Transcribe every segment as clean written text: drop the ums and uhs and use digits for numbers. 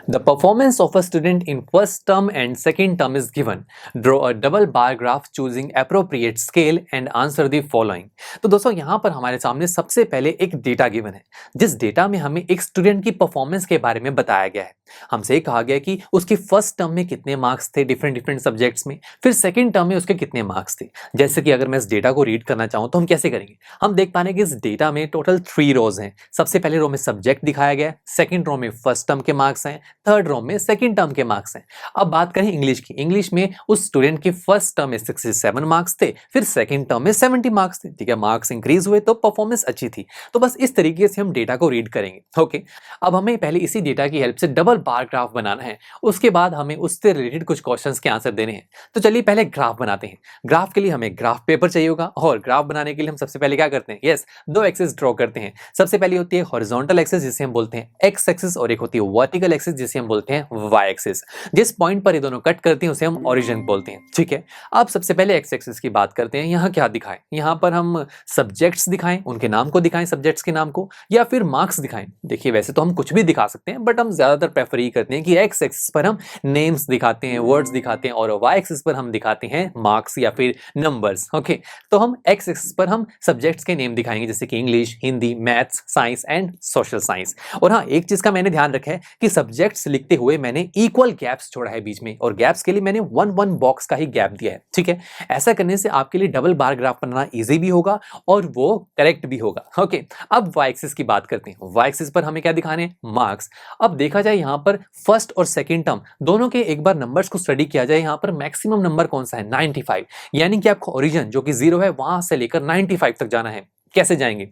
The performance of a student in first term and second term is given. Draw a double bar graph choosing appropriate scale and answer the following. तो दोस्तों यहाँ पर हमारे सामने सबसे पहले एक डेटा गिवन है, जिस डेटा में हमें एक स्टूडेंट की परफॉर्मेंस के बारे में बताया गया है। हमसे ये कहा गया कि उसके फर्स्ट टर्म में कितने मार्क्स थे डिफरेंट डिफरेंट सब्जेक्ट्स में, फिर सेकंड टर्म में उसके कितने मार्क्स थे। जैसे कि अगर मैं इस डेटा को रीड करना चाहूँ तो हम कैसे करेंगे, हम देख पा रहे हैं कि इस डेटा में टोटल 3 रोज हैं। सबसे पहले रो में सब्जेक्ट दिखाया गया है, सेकंड रो में फर्स्ट टर्म के मार्क्स हैं, थर्ड रो में सेकंड टर्म के मार्क्स हैं। अब बात करें इंग्लिश की, इंग्लिश में उस स्टूडेंट के फर्स्ट टर्म में 67 मार्क्स थे, फिर सेकंड टर्म में 70 मार्क्स थे। ठीक है, मार्क्स इंक्रीज हुए तो परफॉर्मेंस अच्छी थी। तो बस इस तरीके से हम डेटा को रीड करेंगे। ओके, अब हमें पहले इसी डेटा की हेल्प से डबल बार ग्राफ बनाना है, उसके बाद हमें उससे रिलेटेड कुछ क्वेश्चंस के आंसर देने हैं। तो चलिए पहले ग्राफ बनाते हैं। ग्राफ के लिए हमें ग्राफ पेपर चाहिए होगा, और ग्राफ बनाने के लिए हम सबसे पहले क्या करते हैं, यस, दो एक्सिस ड्रॉ करते हैं। सबसे पहले होती है हॉरिजॉन्टल एक्सिस जिसे हम बोलते हैं एक्स एक्सिस, और एक होती है वर्टिकल एक्सिस जिसे हम बोलते हैं वाई एक्सिस। जिस पॉइंट पर ये दोनों कट करते हैं उसे हम ओरिजिन बोलते हैं। ठीक है, अब सबसे पहले एक्स एक्सिस की बात करते हैं। यहाँ क्या दिखाएं, यहाँ पर हम सब्जेक्ट्स दिखाएं, उनके नाम को दिखाएं, सब्जेक्ट्स के नाम को, या फिर मार्क्स दिखाएं। देखिए वैसे तो हम कुछ भी दिखा सकते हैं, बट हम ज्यादातर प्रेफर ही करते हैं कि एक्स एक्सिस पर हम नेम्स दिखाते हैं, वर्ड्स दिखाते हैं, और वाई एक्सिस पर हम दिखाते हैं मार्क्स या फिर नंबर्स। ओके, तो हम एक्स एक्सिस पर हम सब्जेक्ट्स के नेम दिखाएंगे, जैसे कि English, Hindi, maths, science and social science. और हाँ, एक चीज का मैंने ध्यान रखा है कि सब्जेक्ट्स लिखते हुए मैंने इक्वल गैप्स छोड़ा है बीच में, और गैप्स के लिए मैंने वन वन बॉक्स का ही गैप दिया है। ठीक है, ऐसा करने से आपके लिए डबल बार ग्राफ बनाना इजी भी होगा और वो करेक्ट भी होगा। ओके, अब वाई एक्सिस की बात करते हैं। वाई एक्सिस पर हमें क्या दिखाने हैं, मार्क्स। अब देखा जाए यहाँ पर फर्स्ट और सेकंड टर्म दोनों के एक बार नंबर्स को स्टडी किया जाए, यहाँ पर मैक्सिमम नंबर कौन सा है, 95। यानी कि आपको ओरिजिन जो कि 0 है वहां से लेकर 95 तक जाना है। कैसे जाएंगे,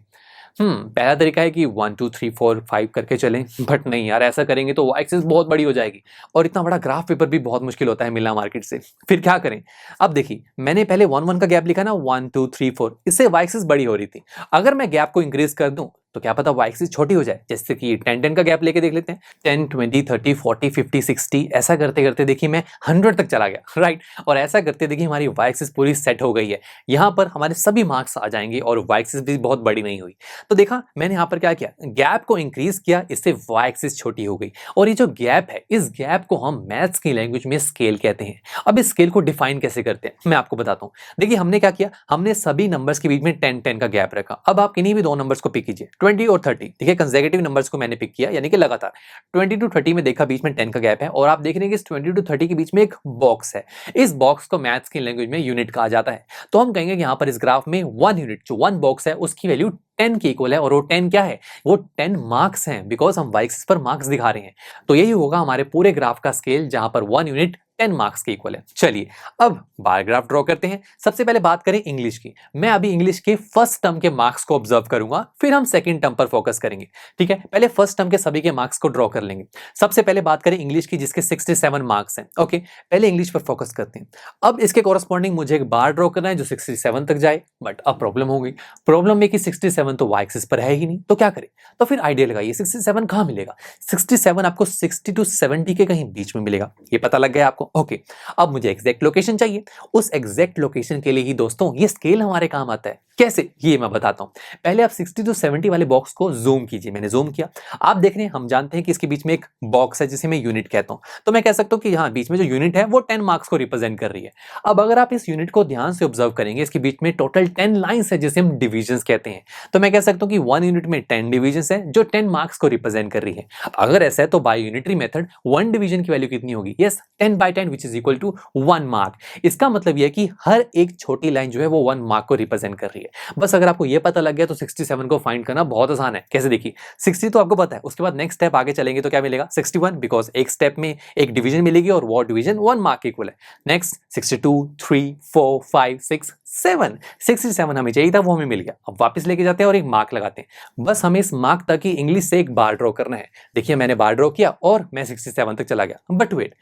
पहला तरीका है कि 1 2 3 4 5 करके चलें, बट नहीं यार, ऐसा करेंगे तो वाई एक्सिस बहुत बड़ी हो जाएगी, और इतना बड़ा ग्राफ पेपर भी बहुत मुश्किल होता है मिलना मार्केट से। फिर क्या करें, अब देखिए मैंने पहले 1 1 का गैप लिखा ना, 1 2 3 4, इससे वाई एक्सिस बड़ी हो रही थी। अगर मैं गैप को इंक्रीज कर दूं तो क्या पता वाई एक्सिस छोटी हो जाए। जैसे कि 10 10 का गैप लेके देख लेते हैं, 10 20 30 40 50 60, ऐसा करते करते देखिए मैं 100 तक चला गया, राइट। और ऐसा करते देखिए हमारी वाई एक्सिस पूरी सेट हो गई है। यहाँ पर हमारे सभी मार्क्स आ जाएंगे और वाई एक्सिस भी बहुत बड़ी नहीं हुई। तो देखा मैंने यहाँ पर क्या किया, गैप को इंक्रीज किया, इससे वाई एक्सिस छोटी हो गई। और ये जो गैप है, इस गैप को हम मैथ्स की लैंग्वेज में स्केल कहते हैं। अब इस स्केल को डिफाइन कैसे करते हैं मैं आपको बताता हूँ। देखिए हमने क्या किया, हमने सभी नंबर्स के बीच में 10 10 का गैप रखा। अब आप किन्हीं भी दो नंबर्स को पिक कीजिए, 20 और 30। ठीक है, कंसेक्यूटिव नंबर्स को मैंने पिक किया, यानी कि लगातार 20 टू 30 में देखा बीच में 10 का गैप है, और आप देख रहे हैं कि इस 20 टू 30 के बीच में एक बॉक्स है। इस बॉक्स को मैथ्स की लैंग्वेज में यूनिट कहा जाता है। तो हम कहेंगे कि यहाँ पर इस ग्राफ में 1 यूनिट, जो 1 बॉक्स है, उसकी वैल्यू 10 के इक्वल है, और वो 10 क्या है, वो 10 मार्क्स हैं, बिकॉज हम वाई एक्सिस पर मार्क्स दिखा रहे हैं। तो यही होगा हमारे पूरे ग्राफ का स्केल, जहां पर 1 यूनिट 10 मार्क्स के इक्वल है। चलिए अब बार ग्राफ ड्रॉ करते हैं। सबसे पहले बात करें इंग्लिश की। मैं अभी इंग्लिश के फर्स्ट टर्म के मार्क्स को ऑब्जर्व करूंगा, फिर हम सेकंड टर्म पर फोकस करेंगे। ठीक है, पहले फर्स्ट टर्म के सभी के मार्क्स को ड्रॉ कर लेंगे। सबसे पहले बात करें इंग्लिश की, जिसके 67 मार्क्स हैं। ओके, पहले इंग्लिश पर फोकस करते हैं। अब इसके कॉरस्पॉन्डिंग मुझे एक बार ड्रॉ करना है जो 67 तक जाए, बट अब प्रॉब्लम हो गई। प्रॉब्लम है कि 67 तो वाई एक्सिस पर है ही नहीं, तो क्या करें, तो फिर आइडिया लगाइए 67 कहां मिलेगा। 67 आपको 60 टू 70 के कहीं बीच में मिलेगा, ये पता लग गया आपको। ओके, अब मुझे एग्जैक्ट लोकेशन चाहिए। उस एग्जैक्ट लोकेशन के लिए ही दोस्तों ये स्केल हमारे काम आता है। कैसे, ये मैं बताता हूं। पहले आप 60 टू 70 वाले बॉक्स को जूम कीजिए। मैंने जूम किया, आप देख रहे हैं, हम जानते हैं कि इसके बीच में एक बॉक्स है जिसे मैं यूनिट कहता हूं। तो मैं कह सकता हूं कि यहाँ बीच में जो यूनिट है वो 10 मार्क्स को रिप्रेजेंट कर रही है। अब अगर आप इस यूनिट को ध्यान से ऑब्जर्व करेंगे, इसके बीच में टोटल 10 लाइंस है जिसे हम डिविजन्स कहते हैं। तो मैं कह सकता हूं कि 1 यूनिट में 10 डिविजन्स है जो 10 मार्क्स को रिप्रेजेंट कर रही है। अगर ऐसा है तो बाय यूनिटरी मेथड 1 डिवीजन की वैल्यू कितनी होगी, yes, 10 by 10 which is equal to 1 mark. इसका मतलब यह है कि हर एक छोटी लाइन जो है वो 1 मार्क को रिप्रेजेंट कर रही है। बस अगर आपको ये पता लग गया तो 67 को फाइंड करना बहुत आसान है। कैसे, देखिए 60 तो आपको पता है, उसके बाद नेक्स्ट स्टेप आगे चलेंगे तो क्या मिलेगा, 61, बिकॉज एक स्टेप में एक डिवीजन मिलेगी और वो डिवीजन 1 मार्क के इक्वल है। नेक्स्ट 62, 3, 4, 5, 6, 7, 67 हमें चाहिए था, वो हमें मिल गया। अब वापस लेके जाते हैं और एक मार्क लगाते हैं। बस हमें इस मार्क तक ही इंग्लिश से एक बार ड्रॉ करना है। देखिए मैंने बार ड्रॉ किया और मैं 67 तक चला गया, बट वेट,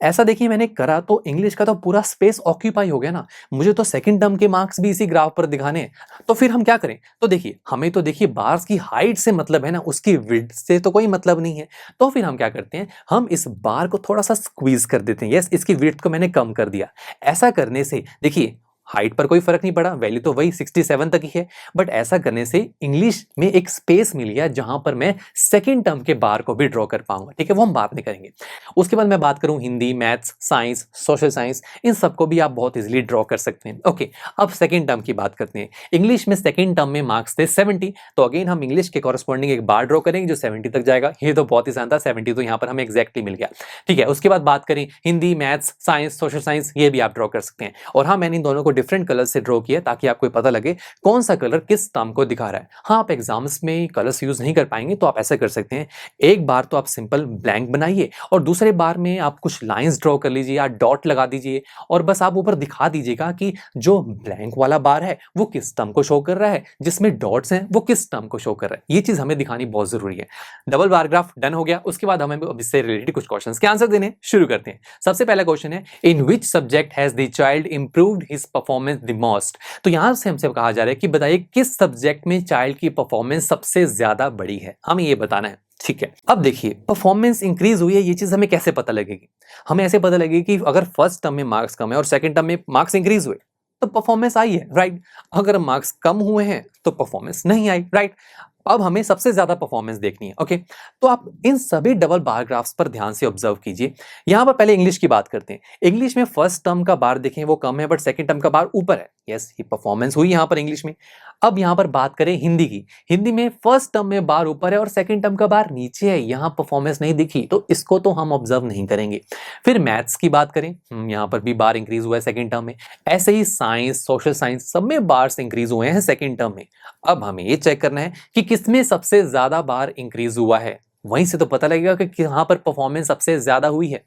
ऐसा देखिए मैंने करा तो इंग्लिश का तो पूरा स्पेस ऑक्यूपाई हो गया ना। मुझे तो सेकंड टर्म के मार्क्स भी इसी ग्राफ पर दिखाने हैं। तो फिर हम क्या करें, तो देखिए हमें तो देखिए बार्स की हाइट से मतलब है ना, उसकी विड्थ से तो कोई मतलब नहीं है। तो फिर हम क्या करते हैं, हम इस बार को थोड़ा सा स्क्वीज कर देते हैं। यस, इसकी विड्थ को मैंने कम कर दिया। ऐसा करने से देखिए हाइट पर कोई फर्क नहीं पड़ा, वैल्यू तो वही 67 तक ही है, बट ऐसा करने से इंग्लिश में एक स्पेस मिल गया जहां पर मैं सेकंड टर्म के बार को भी ड्रॉ कर पाऊंगा। ठीक है, वो हम बात में करेंगे। उसके बाद मैं बात करूं Hindi, maths, science, social science, इन सबको भी आप बहुत इजीली ड्रॉ कर सकते हैं। ओके, अब सेकंड टर्म की बात करते हैं। इंग्लिश में सेकंड टर्म में मार्क्स थे 70, तो अगेन हम इंग्लिश के कॉरेस्पॉन्डिंग एक बार ड्रॉ करेंगे जो 70 तक जाएगा। ये तो बहुत ही आसान था, 70 तो यहाँ पर हमें एग्जैक्टली मिल गया। ठीक है, उसके बाद बात करें Hindi, maths, science, social science, ये भी आप ड्रॉ कर सकते हैं। और हाँ, मैंने इन दोनों को डिफरेंट कलर से ड्रॉ किया ताकि आपको पता लगे कौन सा कलर किस टर्म को दिखा रहा है। हाँ, आप एग्जाम्स में कलर्स यूज नहीं कर पाएंगे तो आप ऐसा कर सकते हैं, एक बार तो आप सिंपल ब्लैंक बनाइए और दूसरे बार में आप कुछ लाइंस ड्रॉ कर लीजिए या डॉट लगा दीजिए और बस आप ऊपर दिखा दीजिएगा कि जो ब्लैंक वाला बार है वो किस टर्म को शो कर रहा है, जिसमें डॉट्स हैं वो किस टर्म को शो कर रहा है। ये चीज हमें दिखानी बहुत जरूरी है। डबल बार ग्राफ डन हो गया। उसके बाद हमें इससे रिलेटेड कुछ क्वेश्चंस के आंसर देने शुरू करते हैं। सबसे पहला क्वेश्चन है, in which subject has the child improved his performance the most. तो यहां से हमसे कहा जा रहा है कि बताइए किस सब्जेक्ट में चाइल्ड की परफॉर्मेंस सबसे ज्यादा बड़ी है, हमें ये बताना है। ठीक है, अब देखिए परफॉर्मेंस इंक्रीज हुई है, ये चीज हमें कैसे पता लगेगी? हमें ऐसे पता लगेगी कि अगर फर्स्ट टर्म में मार्क्स कम है और सेकंड टर्म में मार्क्स इंक्रीज हुए तो परफॉर्मेंस आई है, राइट। अगर मार्क्स कम हुए हैं तो परफॉर्मेंस नहीं आई, राइट। अब हमें सबसे ज्यादा परफॉर्मेंस देखनी है। ओके, तो आप इन सभी डबल बार ग्राफ्स पर ध्यान से ऑब्जर्व कीजिए। यहां पर पहले इंग्लिश की बात करते हैं। इंग्लिश में फर्स्ट टर्म का बार देखें वो कम है बट सेकंड टर्म का बार ऊपर है। यस, ये परफॉर्मेंस हुई यहां पर इंग्लिश में। अब यहां पर बात करें हिंदी की। हिंदी में फर्स्ट टर्म में बार ऊपर है और सेकंड टर्म का बार नीचे है, यहां परफॉर्मेंस नहीं दिखी तो इसको तो हम ऑब्जर्व नहीं करेंगे। फिर मैथ्स की बात करें, यहां पर भी बार इंक्रीज हुआ है सेकंड टर्म में। ऐसे ही साइंस, सोशल साइंस, सब में बार्स इंक्रीज हुए हैं सेकंड टर्म में। अब हमें ये चेक करना है कि किसमें सबसे ज्यादा बार इंक्रीज हुआ है, वहीं से तो पता लगेगा कि कहां पर परफॉर्मेंस सबसे ज्यादा हुई है।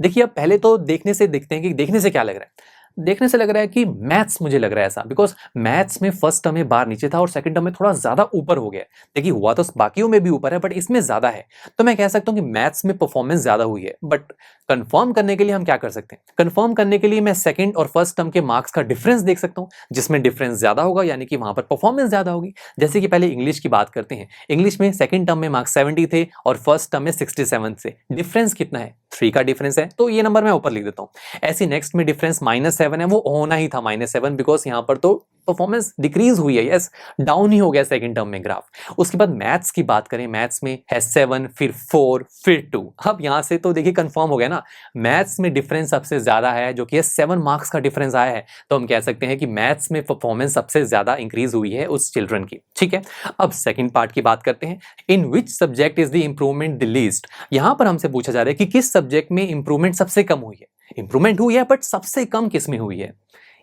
देखिए, अब पहले तो देखने से देखते हैं कि देखने से क्या लग रहा है। देखने से लग रहा है कि मैथ्स, मुझे लग रहा है ऐसा, बिकॉज मैथ्स में फर्स्ट टर्म में बार नीचे था और सेकंड टर्म में थोड़ा ज्यादा ऊपर हो गया। देखिए, हुआ तो बाकियों में भी ऊपर है बट इसमें ज्यादा है, तो मैं कह सकता हूं कि मैथ्स में परफॉर्मेंस ज्यादा हुई है। बट कंफर्म करने के लिए हम क्या कर सकते हैं? कंफर्म करने के लिए मैं सेकंड और फर्स्ट टर्म के मार्क्स का डिफरेंस देख सकता हूं, जिसमें डिफरेंस ज्यादा होगा यानी कि वहां पर परफॉर्मेंस ज्यादा होगी। जैसे कि पहले इंग्लिश की बात करते हैं। इंग्लिश में सेकंड टर्म में मार्क्स 70 थे और फर्स्ट टर्म में 67 से। डिफरेंस कितना है? 3 का डिफरेंस है, तो ये नंबर मैं ऊपर लिख देता हूं। ऐसे नेक्स्ट में डिफरेंस -7 है, वो होना ही था -7 बिकॉज यहां पर तो परफॉर्मेंस डिक्रीज हुई है। यस, डाउन ही हो गया सेकंड टर्म में ग्राफ। उसके बाद मैथ्स की बात करें, मैथ्स में है 7, फिर 4, फिर 2। अब यहां से तो देखिए कंफर्म हो गया ना, मैथ्स में डिफरेंस सबसे ज्यादा है जो कि 7 मार्क्स का डिफरेंस आया है, तो हम कह सकते हैं कि मैथ्स में परफॉर्मेंस सबसे ज्यादा इंक्रीज हुई है उस चिल्ड्रन की। ठीक है, अब सेकंड पार्ट की बात करते हैं। In which subject is the improvement the least. यहां पर हमसे पूछा जा रहा है कि किस सब्जेक्ट में इंप्रूवमेंट सबसे कम हुई है। इंप्रूवमेंट हुई है बट सबसे कम किस में हुई है,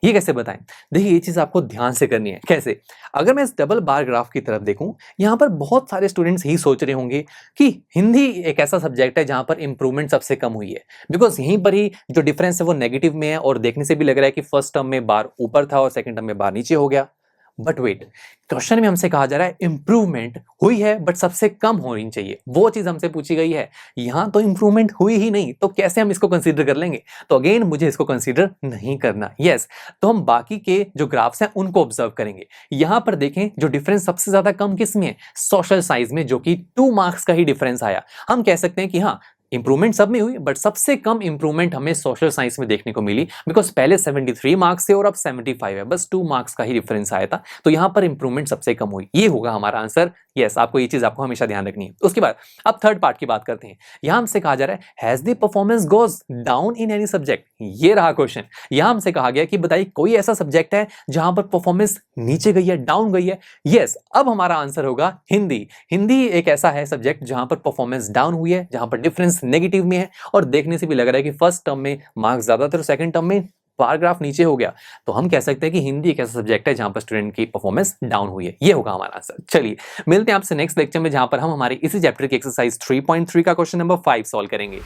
ये कैसे बताएं? देखिए, ये चीज आपको ध्यान से करनी है। कैसे? अगर मैं इस डबल बार ग्राफ की तरफ देखूं, यहां पर बहुत सारे स्टूडेंट्स ही सोच रहे होंगे कि हिंदी एक ऐसा सब्जेक्ट है जहां पर इंप्रूवमेंट सबसे कम हुई है, बिकॉज यहीं पर ही जो डिफरेंस है वो नेगेटिव में है और देखने से भी लग रहा है कि फर्स्ट टर्म में बार ऊपर था और सेकंड टर्म में बार नीचे हो गया। बट वेट, क्वेश्चन में हमसे कहा जा रहा है इंप्रूवमेंट हुई है बट सबसे कम होनी चाहिए, वो चीज हमसे पूछी गई है। यहां तो इंप्रूवमेंट हुई ही नहीं, तो कैसे हम इसको कंसीडर कर लेंगे? तो अगेन मुझे इसको कंसीडर नहीं करना। यस, तो हम बाकी के जो ग्राफ्स हैं उनको ऑब्जर्व करेंगे। यहां पर देखें, जो डिफरेंस सबसे ज्यादा कम किस में है? सोशल साइंस में, जो कि 2 मार्क्स का ही डिफरेंस आया। हम कह सकते हैं कि हाँ, इंप्रूवमेंट सब में हुई बट सबसे कम इंप्रूवमेंट हमें सोशल साइंस में देखने को मिली, बिकॉज पहले 73 मार्क्स थे और अब 75 है, बस 2 मार्क्स का ही डिफरेंस आया था, तो यहां पर इंप्रूवमेंट सबसे कम हुई। ये होगा हमारा आंसर। यस, आपको ये चीज आपको हमेशा ध्यान रखनी है। उसके बाद अब थर्ड पार्ट की बात करते हैं। यहां हमसे कहा जा रहा है has the performance goes down in any subject. ये रहा क्वेश्चन। यहां हमसे कहा गया कि बताइए कोई ऐसा सब्जेक्ट है जहां पर परफॉर्मेंस नीचे गई है, डाउन गई है। यस, अब हमारा आंसर होगा हिंदी। हिंदी एक ऐसा है सब्जेक्ट जहां पर परफॉर्मेंस डाउन हुई है, जहां पर डिफरेंस नेगेटिव में है और देखने से भी लग रहा है कि फर्स्ट टर्म में मार्क्स ज्यादा थे और सेकंड टर्म में बार ग्राफ नीचे हो गया। तो हम कह सकते हैं कि हिंदी एक ऐसा सब्जेक्ट है जहां पर स्टूडेंट की परफॉर्मेंस डाउन हुई है। ये होगा हमारा आंसर। चलिए, मिलते हैं आपसे नेक्स्ट लेक्चर में, जहां पर हम हमारे इसी चैप्टर की एक्सरसाइज 3.3 का क्वेश्चन नंबर 5 सॉल्व करेंगे।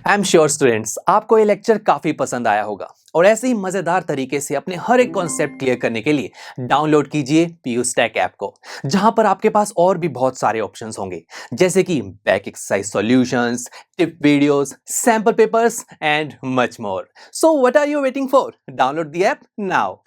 आई एम श्योर स्टूडेंट्स, आपको ये लेक्चर काफी पसंद आया होगा और ऐसे ही मजेदार तरीके से अपने हर एक कॉन्सेप्ट क्लियर करने के लिए डाउनलोड कीजिए पीयू स्टैक ऐप को, जहां पर आपके पास और भी बहुत सारे ऑप्शंस होंगे, जैसे कि back exercise solutions, tip videos, sample papers and much more. So what are you waiting for? Download the app now.